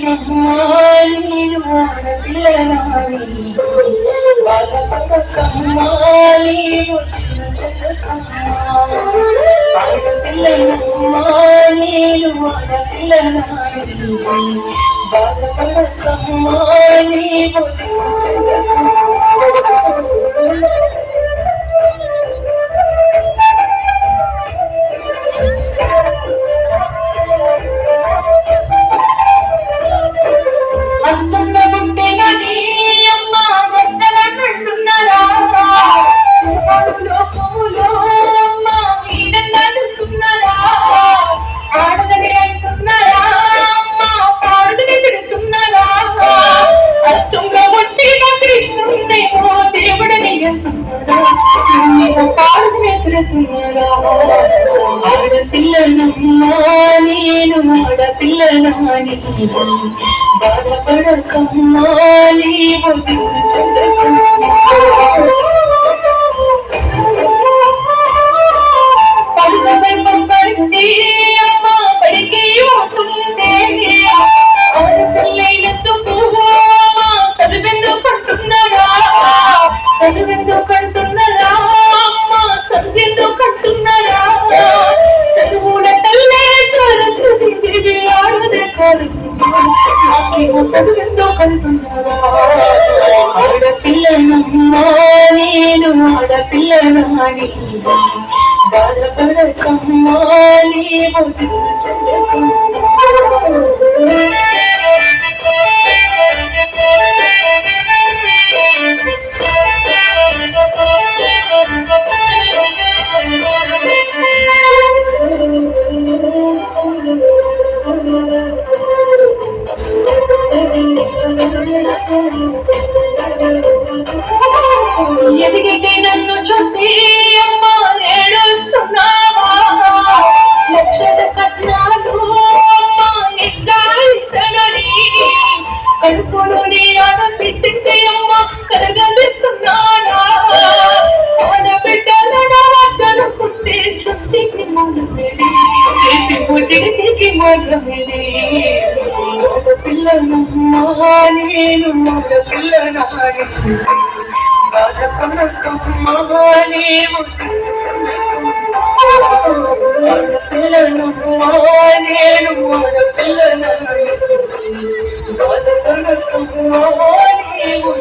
నేను ఆడపిల్లనాని బాధపడకమ్మా నీవు ఆడపిల్లనమ్మా నేను ఆడపిల్లనాని బాధపడకమ్మా నీవు ఆడపిల్లనమ్మా నేను ఆడపిల్లనాని బాధపడకమ్మా నీవు పడి అమ్మా పడికి అవుతుంది ఆడపిల్లైనందుకు చదివెందుకు కంటున్నారా చదివెందుకు కంటున్నారా అమ్మా చదివెందుకు కంటున్నారా చదువుల తల్లే సరస్వతి ఆడదే చదివెందుకు కంటున్నారా ఆడపిల్లనమ్మా నేను ఆడపిల్లనాని బాధపడకమ్మా నీవు ఎదిగితే నన్ను చూసి అమ్మా ఏడుస్తున్నావా లక్షల కట్నాలు అమ్మా ఇస్తానని కడుపులో నీ ఆడపిట్టింది అమ్మా కరగలిస్తున్నానా ఆడబిడ్డలను వద్దలు పుట్టి చుట్టికి పుట్టికి మొదలెడి ఆడపిల్లనమ్మా నేను ఆడపిల్లనాని బాధపడకమ్మా నీవు ఆడపిల్లనమ్మా నేను ఆడపిల్లనాని బాధపడకమ్మా నీవు